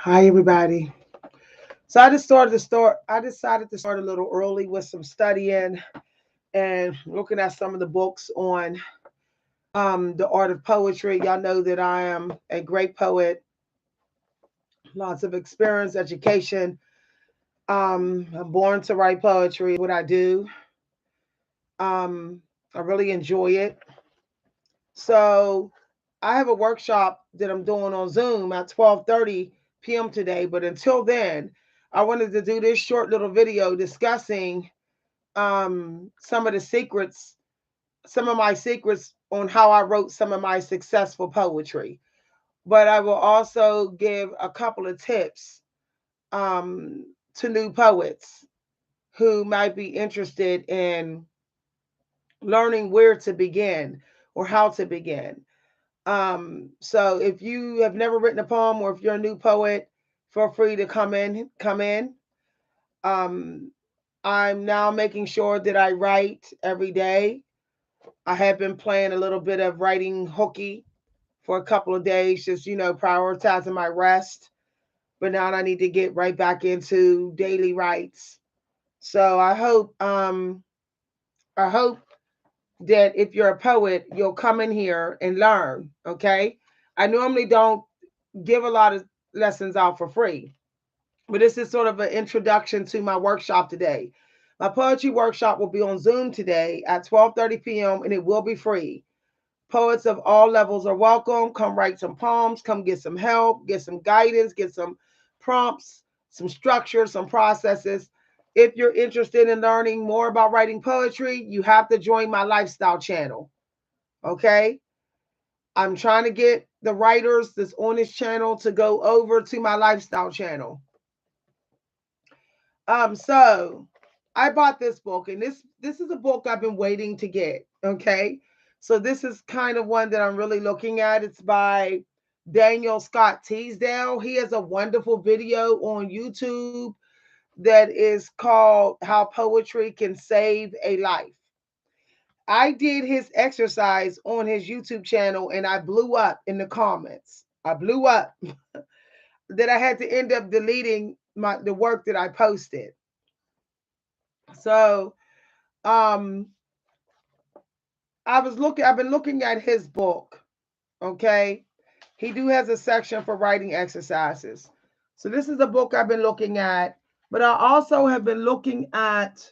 Hi, everybody. So I decided to start a little early with some studying and looking at some of the books on the art of poetry. Y'all know that I am a great poet, lots of experience, education. I'm born to write poetry. What I do. I really enjoy it. So I have a workshop that I'm doing on Zoom at 12:30 p.m. today. But until then, I wanted to do this short little video discussing some of the secrets, some of my secrets on how I wrote some of my successful poetry. But I will also give a couple of tips um, to new poets who might be interested in learning where to begin or how to begin. So if you have never written a poem or if you're a new poet, feel free to come in. Um, I'm now making sure that I write every day. I have been playing a little bit of writing hooky for a couple of days, just prioritizing my rest. But now I need to get right back into daily writes. So I hope that if you're a poet, you'll come in here and learn. Okay. I normally don't give a lot of lessons out for free, but this is sort of an introduction to my workshop today. My poetry workshop will be on Zoom today at 12:30 p.m. and it will be free. Poets of all levels are welcome. Come write some poems, come get some help, get some guidance, get some prompts, some structure, some processes. If you're interested in learning more about writing poetry, you have to join my lifestyle channel. Okay? I'm trying to get the writers that's on this channel to go over to my lifestyle channel. So I bought this book, and this is a book I've been waiting to get. Okay, so this is kind of one that I'm really looking at. It's by Daniel Scott Teasdale. He has a wonderful video on YouTube that is called "How Poetry Can Save a Life." I did his exercise on his YouTube channel, and I blew up in the comments. I blew up that I had to end up deleting the work that I posted. So um I've been looking at his book. Okay, he do has a section for writing exercises. So this is a book I've been looking at, but I also have been looking at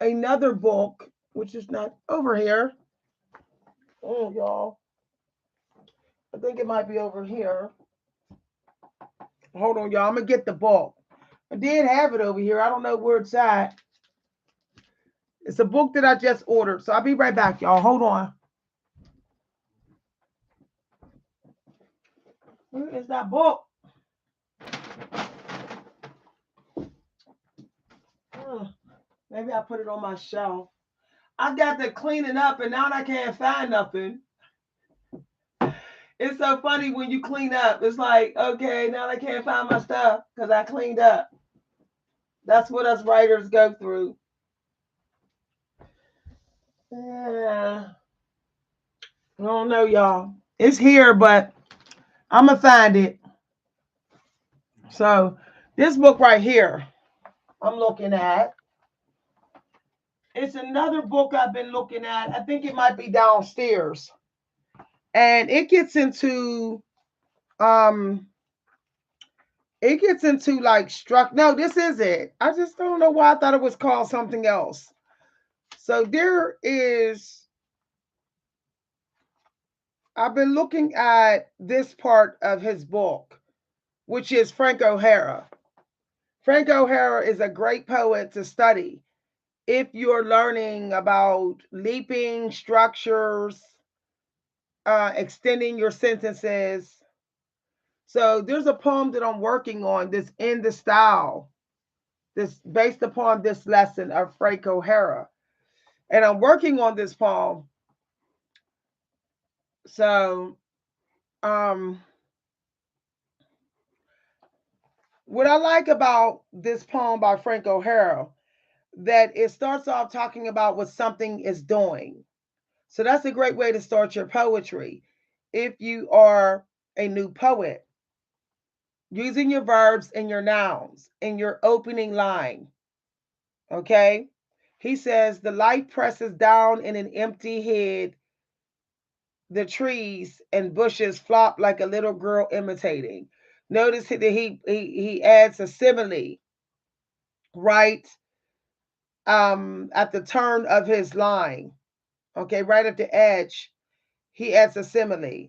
another book which is not over here. Oh, y'all, I think it might be over here. Hold on, y'all, I'm gonna get the book. I did have it over here, I don't know where it's at. It's a book that I just ordered, so I'll be right back, y'all. Hold on. Where is that book? Maybe I put it on my shelf. I got to cleaning up and now I can't find nothing. It's so funny when you clean up. It's like, okay, now I can't find my stuff because I cleaned up. That's what us writers go through. Yeah. I don't know, y'all. It's here, but I'm going to find it. So, this book right here, I'm looking at. It's another book I've been looking at. I think it might be downstairs. And um it gets into like struck. No, this is it. I just don't know why I thought it was called something else. So there is. I've been looking at this part of his book, which is Frank O'Hara. Frank O'Hara is a great poet to study if you're learning about leaping structures, extending your sentences. So there's a poem that I'm working on that's in the style this based upon this lesson of Frank O'Hara. And I'm working on this poem. So, um, what I like about this poem by Frank O'Hara that it starts off talking about what something is doing. So that's a great way to start your poetry if you are a new poet. using your verbs and your nouns in your opening line. Okay? He says, the light presses down in an empty head. The trees and bushes flop like a little girl imitating. Notice that he adds a simile right at the turn of his line. Okay, right at the edge, he adds a simile.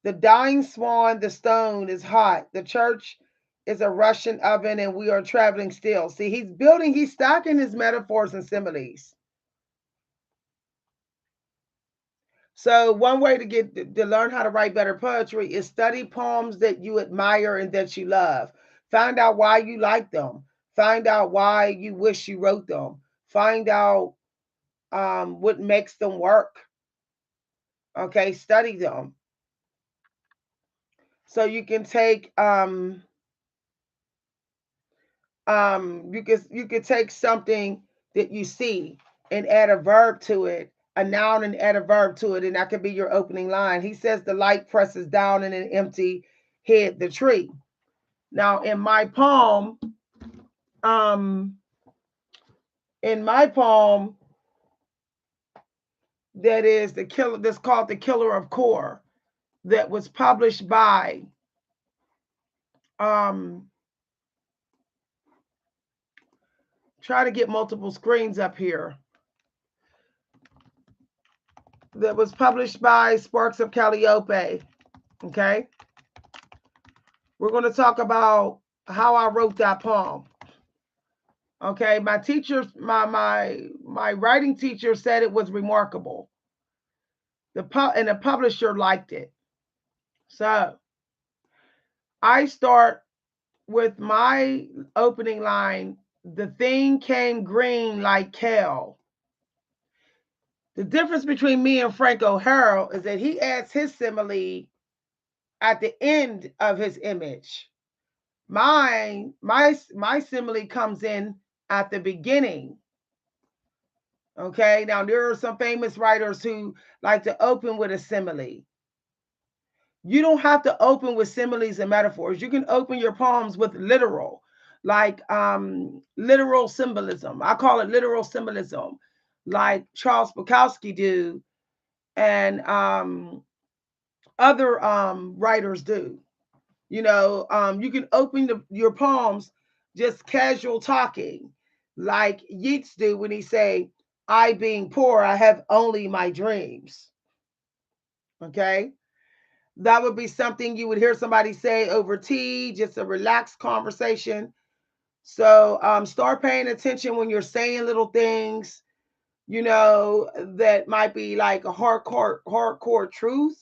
The dying swan, the stone is hot. The church is a Russian oven, and we are traveling still. See, he's stacking his metaphors and similes. So one way to learn how to write better poetry is study poems that you admire and that you love. Find out why you like them. Find out why you wish you wrote them. Find out what makes them work. Okay, study them. So you can take you could take something that you see and add a verb to it, a noun and add a verb to it, and that could be your opening line. He says the light presses down in an empty head, the tree. Now um in my poem that is the killer that's called The Killer of Core, that was published by um try to get multiple screens up here, that was published by Sparks of Calliope. Okay, we're going to talk about how I wrote that poem. Okay, my teacher, my writing teacher said it was remarkable. And the publisher liked it. So I start with my opening line. The thing came green like kale. The difference between me and Frank O'Hara is that he adds his simile at the end of his image. My simile comes in at the beginning. Okay, now there are some famous writers who like to open with a simile. You don't have to open with similes and metaphors. You can open your poems with literal, like literal symbolism. I call it literal symbolism, like Charles Bukowski do, and other writers do. You can open your poems just casual talking, like Yeats do when he say, "I being poor, I have only my dreams." Okay, that would be something you would hear somebody say over tea, just a relaxed conversation. So start paying attention when you're saying little things, that might be like a hardcore truth.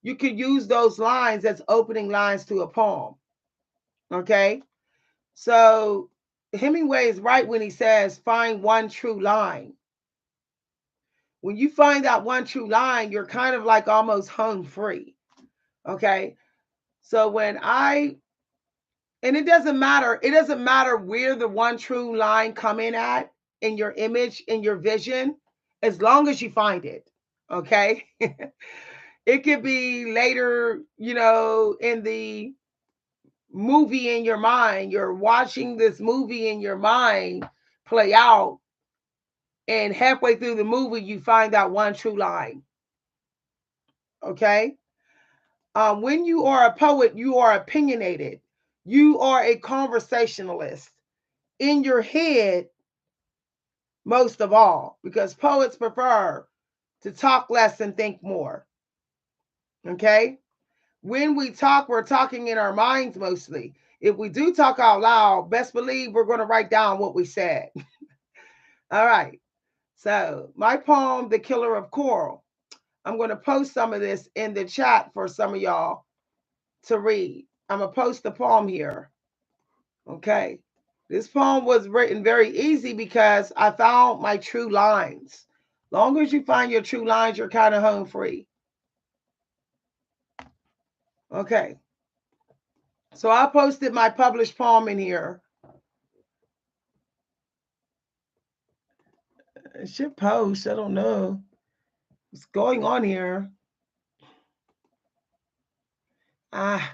You could use those lines as opening lines to a poem. Okay. So Hemingway is right when he says, find one true line. When you find that one true line, you're kind of like almost home free. Okay. So and it doesn't matter where the one true line come in at in your image, in your vision, as long as you find it. Okay. It could be later, in the movie in your mind. You're watching this movie in your mind play out, and halfway through the movie, you find out one true line. Okay. When you are a poet, you are opinionated. You are a conversationalist in your head, most of all, because poets prefer to talk less and think more. Okay. When we talk, we're talking in our minds mostly. If we do talk out loud, best believe we're going to write down what we said. All right. So, my poem, The Killer of Coral, I'm going to post some of this in the chat for some of y'all to read. I'm going to post the poem here. Okay. This poem was written very easy because I found my true lines. Long as you find your true lines, you're kind of home free. Okay. So I posted my published poem in here. It should post. I don't know what's going on here. Ah.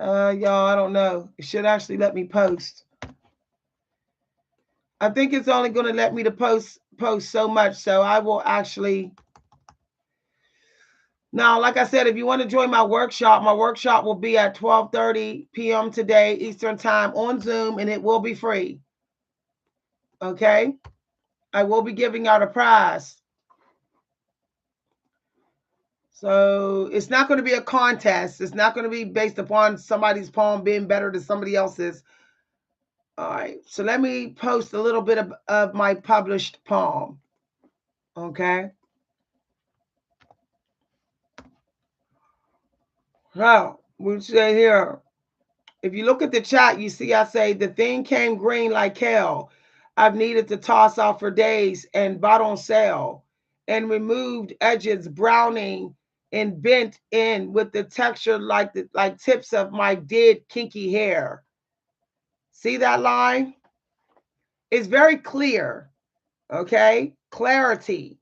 Y'all, I don't know. It should actually let me post. I think it's only going to let me to post so much. So I will actually. Now, like I said, if you want to join my workshop will be at 12:30 p.m. today, Eastern Time on Zoom, and it will be free. Okay? I will be giving out a prize. So it's not going to be a contest. It's not going to be based upon somebody's poem being better than somebody else's. All right. So let me post a little bit of my published poem. Okay. Now, we say here, if you look at the chat, you see I say the thing came green like hell. I've needed to toss out for days and bought on sale and removed edges browning and bent in with the texture like tips of my dead kinky hair. See that line? It's very clear. Okay? Clarity.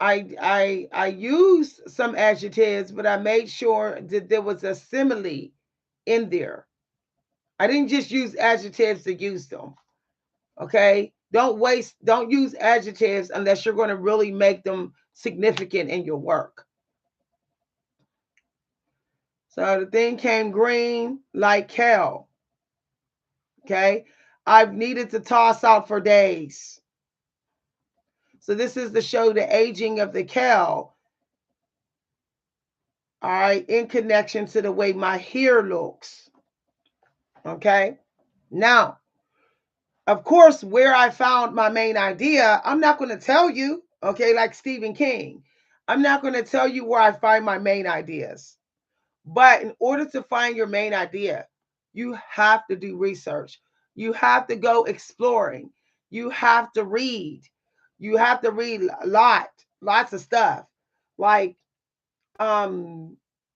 I used some adjectives, but I made sure that there was a simile in there. I didn't just use adjectives to use them. Okay? Don't use adjectives unless you're going to really make them significant in your work. So the thing came green like hell. Okay? I've needed to toss out for days. So this is to show the aging of the kale. All right, in connection to the way my hair looks. Okay. Now, of course, where I found my main idea, I'm not going to tell you, okay, like Stephen King. I'm not going to tell you where I find my main ideas. But in order to find your main idea, you have to do research. You have to go exploring. You have to read. You have to read lots of stuff. Like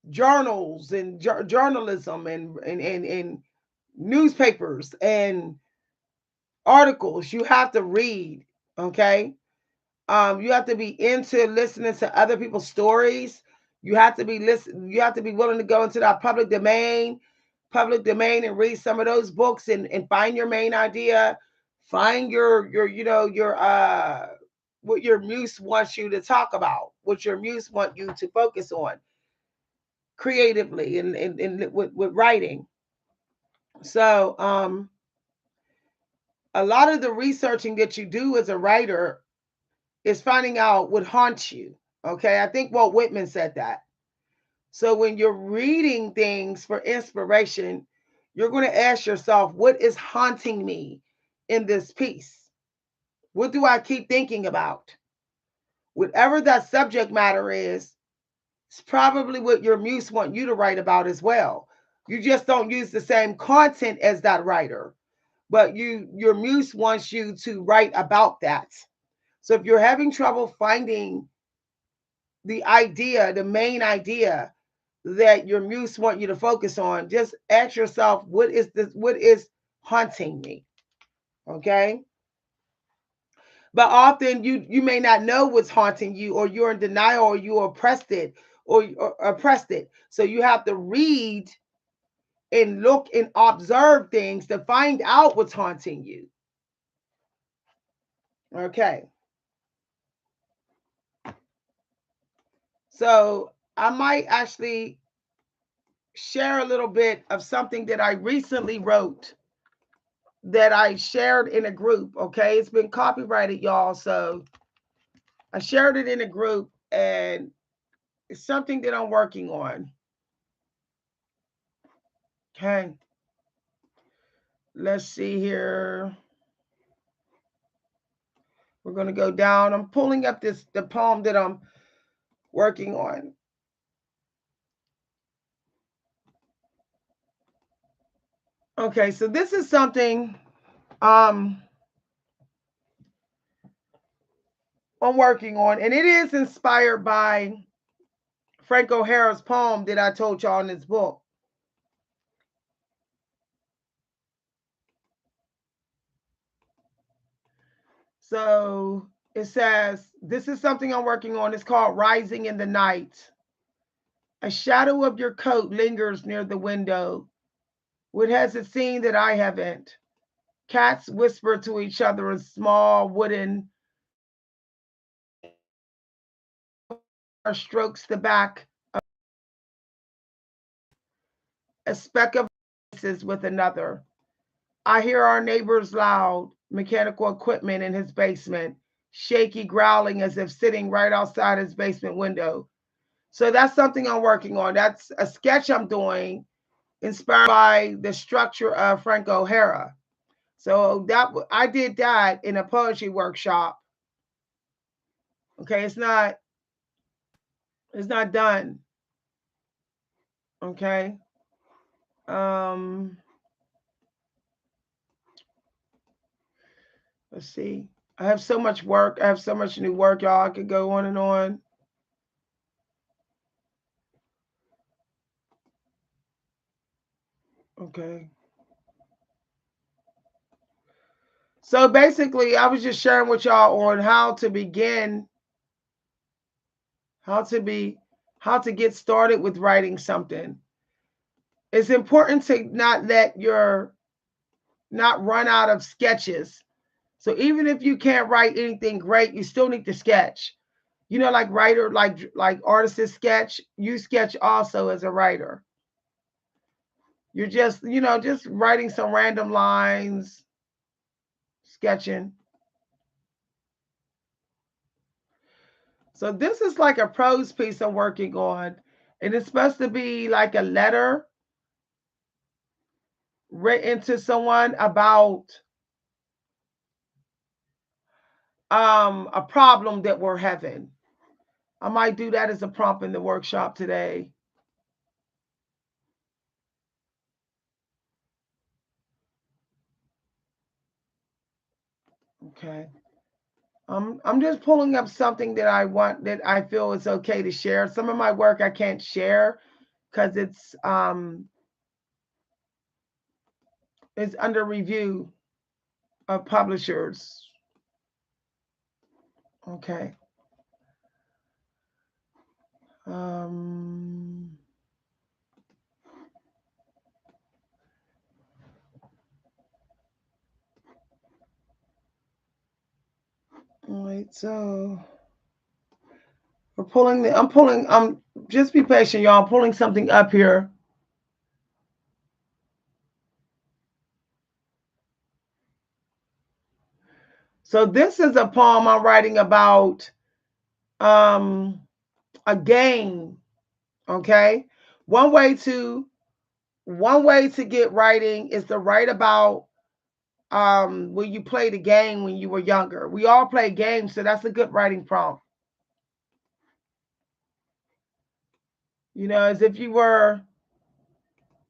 journals and journalism and newspapers and articles. You have to read. Okay. You have to be into listening to other people's stories. You have to be you have to be willing to go into that public domain and read some of those books and find your main idea. Find your what your muse wants you to talk about, what your muse want you to focus on creatively and with writing. So a lot of the researching that you do as a writer is finding out what haunts you. Okay, I think Walt Whitman said that. So when you're reading things for inspiration, you're going to ask yourself, what is haunting me in this piece? What do I keep thinking about? Whatever that subject matter is, it's probably what your muse want you to write about as well. You just don't use the same content as that writer, but your muse wants you to write about that. So if you're having trouble finding the idea, the main idea that your muse want you to focus on, just ask yourself, what is haunting me? Okay? But often you may not know what's haunting you, or you're in denial, or you oppressed it, or oppressed it. So you have to read and look and observe things to find out what's haunting you. Okay. So I might actually share a little bit of something that I recently wrote that I shared in a group. Okay. It's been copyrighted, y'all. So I shared it in a group, and it's something that I'm working on. Okay. Let's see here. We're going to go down. I'm pulling up the poem that I'm working on. Okay, so this is something I'm working on, and it is inspired by Frank O'Hara's poem that I told y'all in this book. So it says, this is something I'm working on. It's called Rising in the Night. A shadow of your coat lingers near the window. What has it seen that I haven't? Cats whisper to each other in small wooden strokes the back of a speck of voices with another. I hear our neighbor's loud mechanical equipment in his basement, shaky growling as if sitting right outside his basement window. So that's something I'm working on. That's a sketch I'm doing inspired by the structure of Frank O'Hara. So that I did that in a poetry workshop. Okay, it's not done. Okay. Um let's see. I have so much work. I have so much new work, y'all. I could go on and on. Okay. So basically, I was just sharing with y'all on how to begin, how to be, how to get started with writing something. It's important to not run out of sketches. So even if you can't write anything great, you still need to sketch. Like writer, like artists sketch, you sketch also as a writer. You're just writing some random lines, sketching. So this is like a prose piece I'm working on, and it's supposed to be like a letter written to someone about a problem that we're having. I might do that as a prompt in the workshop today. Okay. I'm just pulling up something that I want that I feel is okay to share. Some of my work I can't share because it's under review of publishers. Okay. Um, all right, so just be patient, y'all. I'm pulling something up here. So this is a poem I'm writing about um a game. Okay. One way to one way to get writing is to write about when you played a game when you were younger. We all play games, so that's a good writing prompt. As if you were,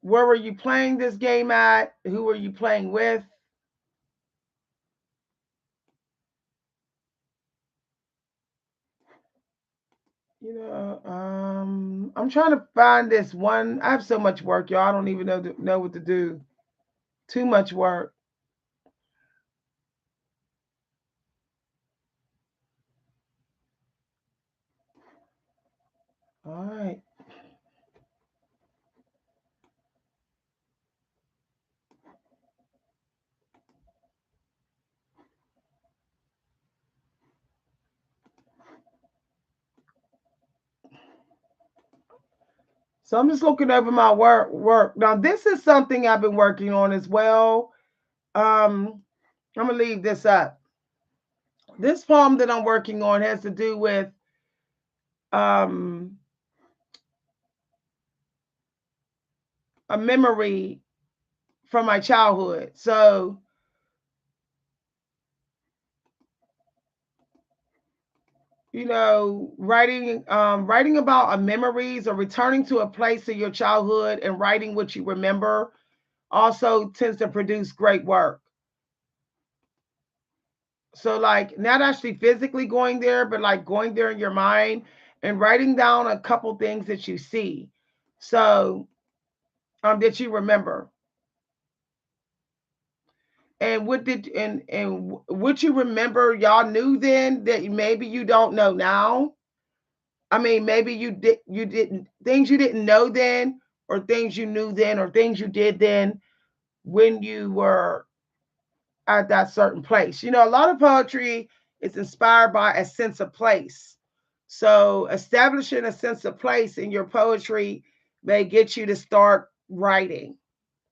where were you playing this game at? Who were you playing with? I'm trying to find this one. I have so much work, y'all. I don't even know what to do. Too much work. All right. So I'm just looking over my work. Now this is something I've been working on as well. I'm gonna leave this up. This poem that I'm working on has to do with um a memory from my childhood. So writing about a memories or returning to a place in your childhood and writing what you remember also tends to produce great work. So like not actually physically going there, but like going there in your mind and writing down a couple things that you see. So that you remember. And what you remember y'all knew then that maybe you don't know now. I mean, maybe you didn't things you didn't know then, or things you knew then, or things you did then when you were at that certain place. You know, a lot of poetry is inspired by a sense of place. So establishing a sense of place in your poetry may get you to start writing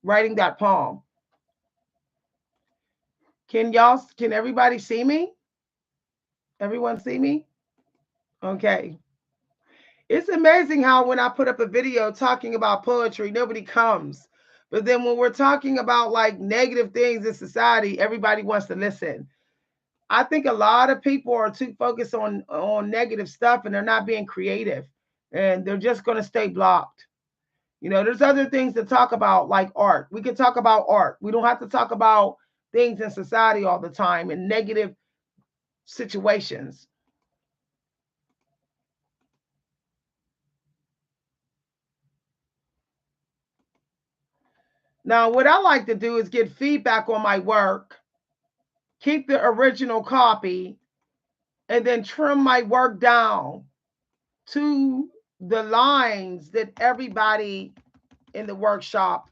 that poem. Can everybody see me? Everyone see me? Okay. It's amazing how when I put up a video talking about poetry, nobody comes. But then when we're talking about like negative things in society, everybody wants to listen. I think a lot of people are too focused on negative stuff and they're not being creative and they're just going to stay blocked. You know, there's other things to talk about like art. We can talk about art. We don't have to talk about things in society all the time and negative situations. Now, what I like to do is get feedback on my work, keep the original copy, and then trim my work down to the lines that everybody in the workshop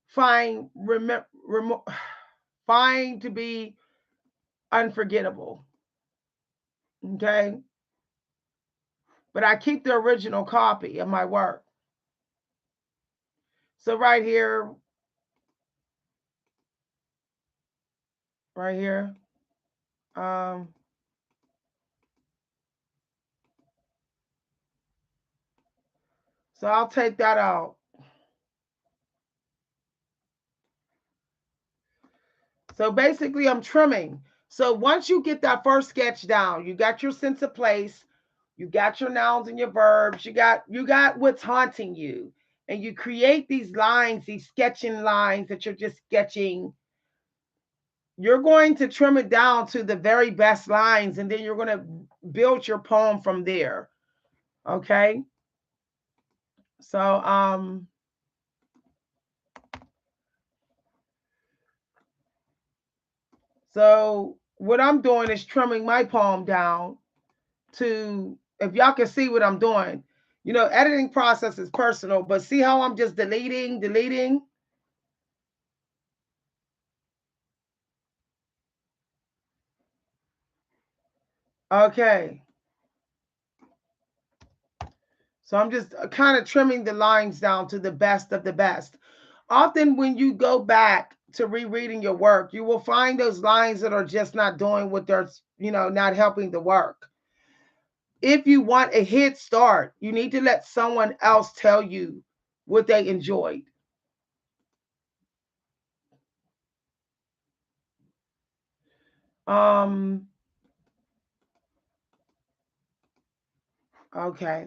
find find to be unforgettable. Okay, but I keep the original copy of my work. So right here, um, so I'll take that out. So basically, I'm trimming. So once you get that first sketch down, you got your sense of place, you got your nouns and your verbs, you got what's haunting you, and you create these lines, these sketching lines that you're just sketching. You're going to trim it down to the very best lines, and then you're going to build your poem from there. Okay. So so what I'm doing is trimming my poem down to, if y'all can see what I'm doing, you know, editing process is personal, but see how I'm just deleting. Okay. So I'm just kind of trimming the lines down to the best of the best. Often when you go back to rereading your work, you will find those lines that are just not doing what they're, you know, not helping the work. If you want a head start, you need to let someone else tell you what they enjoyed. Um, okay.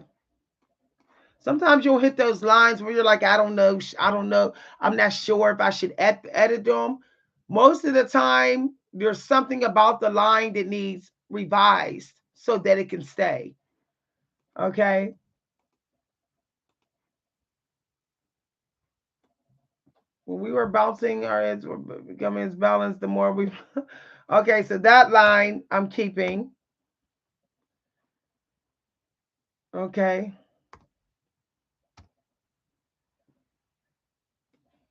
Sometimes you'll hit those lines where you're like, I don't know, I'm not sure if I should edit them. Most of the time, there's something about the line that needs revised so that it can stay. Okay. When we were bouncing, our heads were becoming as balanced the more we. Okay, so that line I'm keeping. Okay.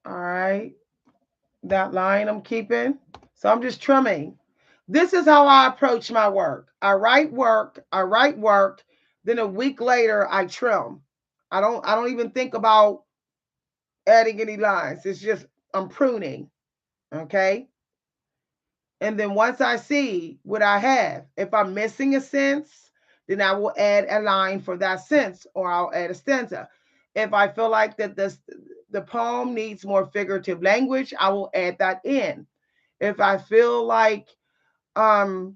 All right. That line I'm keeping. So I'm just trimming. This is how I approach my work. I write work, then a week later I trim. I don't even think about adding any lines. It's just I'm pruning. Okay? And then once I see what I have, if I'm missing a sense, then I will add a line for that sense or I'll add a stanza. If I feel like that the poem needs more figurative language, I will add that in. If I feel like um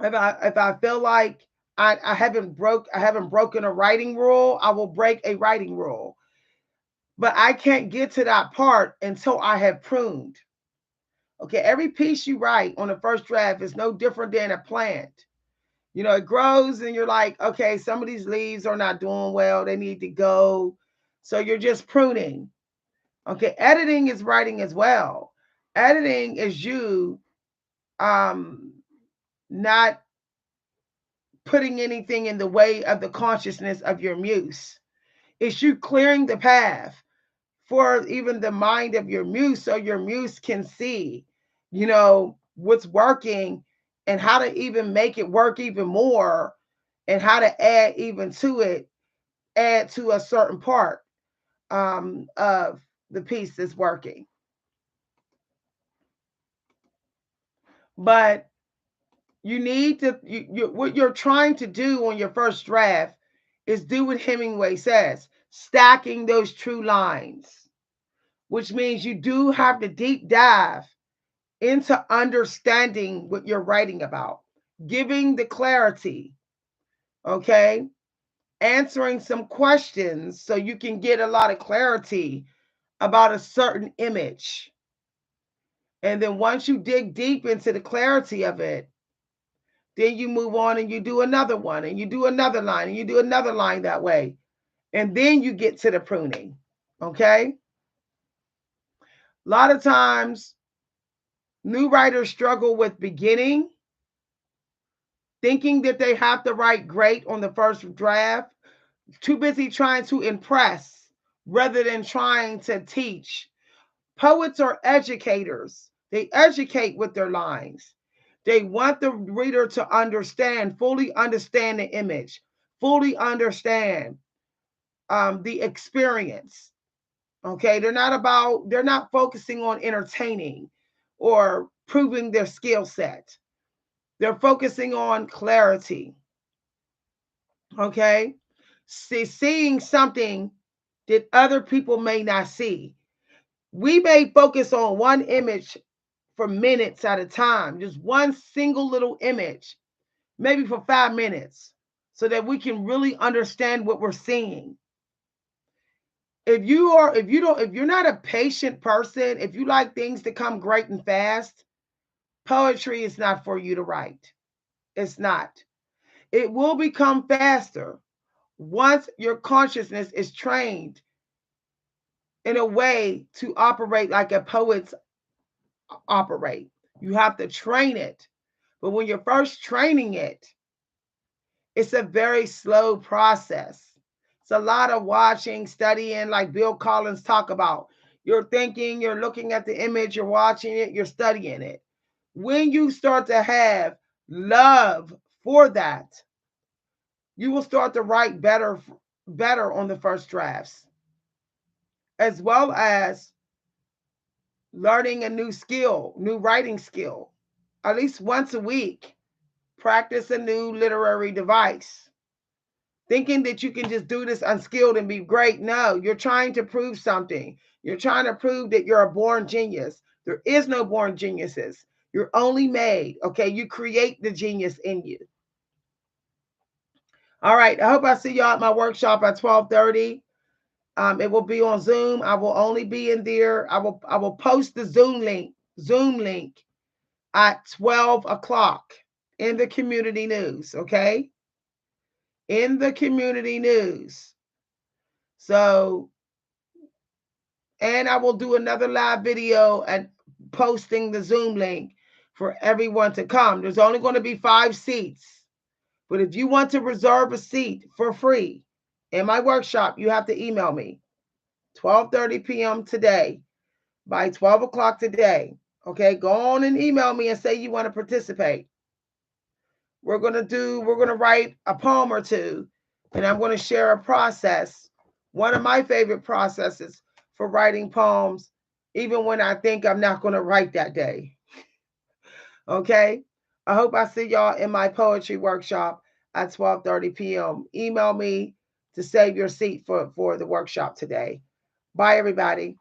if I feel like I haven't broken a writing rule, I will break a writing rule. But I can't get to that part until I have pruned. Okay, every piece you write on the first draft is no different than a plant. You know, it grows and you're like, okay, some of these leaves are not doing well, they need to go. So you're just pruning. Okay, editing is writing as well. Editing is you um not putting anything in the way of the consciousness of your muse. It's you clearing the path for even the mind of your muse, so your muse can see, what's working and how to even make it work even more, and how to add even to it, add to a certain part of the piece that's working. But you need to, what you're trying to do on your first draft is do what Hemingway says, stacking those true lines, which means you do have to deep dive into understanding what you're writing about, giving the clarity, okay? Answering some questions so you can get a lot of clarity about a certain image. And then once you dig deep into the clarity of it, then you move on and you do another one, and you do another line, and you do another line that way. And then you get to the pruning, okay? A lot of times, new writers struggle with beginning, thinking that they have to write great on the first draft, too busy trying to impress rather than trying to teach. Poets are educators. They educate with their lines. They want the reader to understand, fully understand the image, fully understand the experience. Okay, they're not focusing on entertaining or proving their skill set. They're focusing on clarity. Okay, seeing something that other people may not see. We may focus on one image for minutes at a time, just one single little image, maybe for 5 minutes, so that we can really understand what we're seeing. If you're not a patient person, if you like things to come great and fast, poetry is not for you to write. It's not. It will become faster once your consciousness is trained in a way to operate like a poet's operate. You have to train it. But when you're first training it, it's a very slow process. It's a lot of watching, studying, like Bill Collins talk about. You're thinking, you're looking at the image, you're watching it, you're studying it. When you start to have love for that, you will start to write better on the first drafts, as well as learning a new skill, new writing skill. At least once a week, practice a new literary device. Thinking that you can just do this unskilled and be great. No, you're trying to prove something. You're trying to prove that you're a born genius. There is no born geniuses. You're only made, okay? You create the genius in you. All right, I hope I see y'all at my workshop at 12:30. It will be on Zoom. I will only be in there. I will post the Zoom link at 12 o'clock in the community news, okay? In the community news. So, and I will do another live video and posting the Zoom link for everyone to come. There's only going to be 5 seats. But if you want to reserve a seat for free in my workshop, you have to email me 12:30 p.m. today, by 12 o'clock today. Okay, go on and email me and say you want to participate. We're going to write a poem or two, and I'm going to share a process. One of my favorite processes for writing poems, even when I think I'm not going to write that day. Okay, I hope I see y'all in my poetry workshop at 12:30 p.m. Email me to save your seat for the workshop today. Bye, everybody.